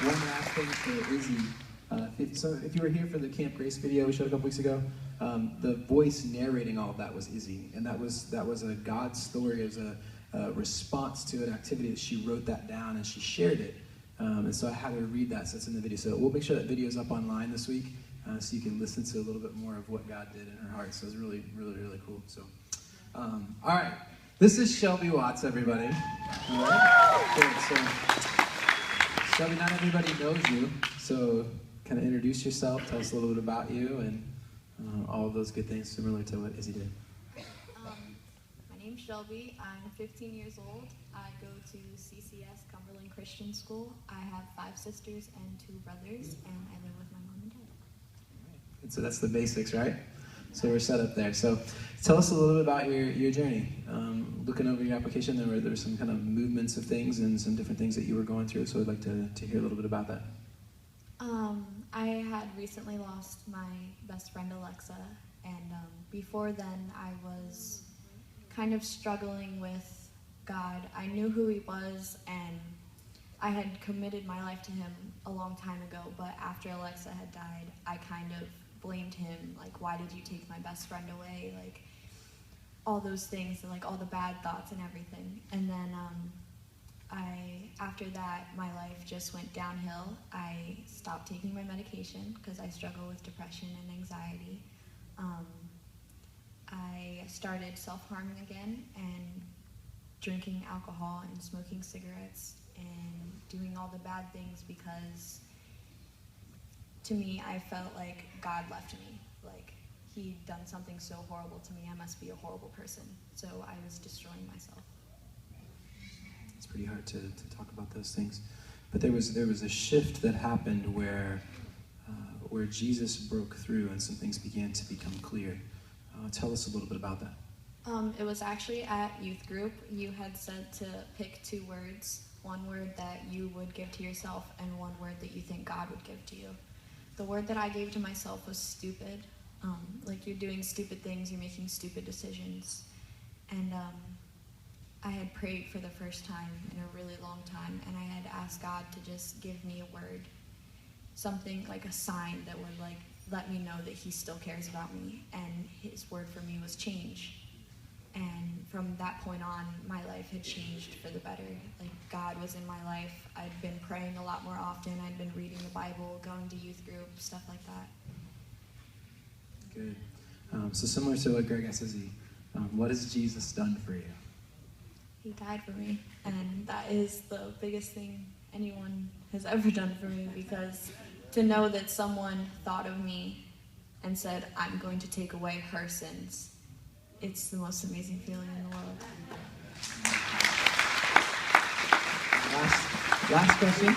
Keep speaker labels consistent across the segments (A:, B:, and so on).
A: One last thing for Izzy. So if you were here for the Camp Grace video we showed a couple weeks ago, the voice narrating all of that was Izzy, and that was a God story. It was a response to an activity that she wrote that down and she shared it. And so I had her read that, so it's in the video. So we'll make sure that video is up online this week, so you can listen to a little bit more of what God did in her heart. So it's really, really, really cool. So, all right, this is Shelby Watts, everybody. All right, good. So, Shelby, not everybody knows you, so kind of introduce yourself, tell us a little bit about you, and all of those good things similar to what Izzy did.
B: My name's Shelby. I'm 15 years old. I go to CCS, Cumberland Christian School. I have 5 sisters and 2 brothers, and I live with my mom and dad.
A: And so that's the basics, right? So we're set up there. So tell us a little bit about your journey. Looking over your application, there were some kind of movements of things and some different things that you were going through, so I'd like to hear a little bit about that.
B: I had recently lost my best friend Alexa, and before then I was kind of struggling with God. I knew who he was, and I had committed my life to him a long time ago, but after Alexa had died, I kind of blamed him, like, why did you take my best friend away, like, all those things, and like all the bad thoughts and everything. And then after that, my life just went downhill. I stopped taking my medication because I struggle with depression and anxiety. I started self-harming again and drinking alcohol and smoking cigarettes and doing all the bad things because, to me, I felt like God left me. Like, he'd done something so horrible to me, I must be a horrible person. So I was destroying myself.
A: It's pretty hard to talk about those things, but there was a shift that happened where Jesus broke through and some things began to become clear. Tell us a little bit about that.
B: It was actually at youth group. You had said to pick 2 words, one word that you would give to yourself and one word that you think God would give to you. The word that I gave to myself was stupid. Like, you're doing stupid things, you're making stupid decisions. And I had prayed for the first time in a really long time, and I had asked God to just give me a word, something like a sign that would like let me know that he still cares about me. And his word for me was change. And from that point on, my life had changed for the better. Like, God was in my life. I'd been praying a lot more often. I'd been reading the Bible, going to youth group, stuff like that.
A: Good. So similar to what Greg asked Izzy, what has Jesus done for you?
B: He died for me, and that is the biggest thing anyone has ever done for me, because to know that someone thought of me and said, I'm going to take away her sins, it's the most amazing feeling in the world.
A: Last question.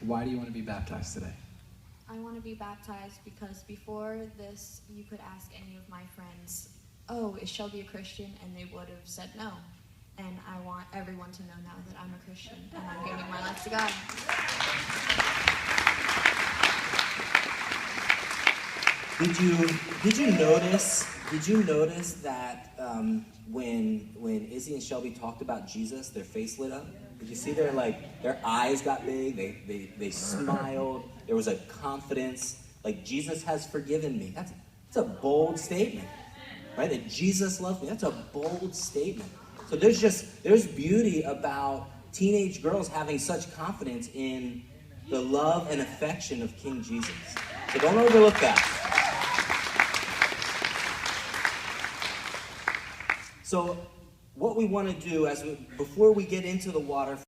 A: Why do you want to be baptized today?
B: I want to be baptized because before this, you could ask any of my friends, oh, is Shelby a Christian? And they would have said no. And I want everyone to know now that I'm a Christian and I'm giving my life to God.
C: Did you notice that when Izzy and Shelby talked about Jesus, their face lit up? Did you see their eyes got big, they smiled, there was a confidence, like, Jesus has forgiven me. That's a bold statement, right? That Jesus loves me, that's a bold statement. So there's beauty about teenage girls having such confidence in the love and affection of King Jesus. So don't overlook that. So what we want to do before we get into the water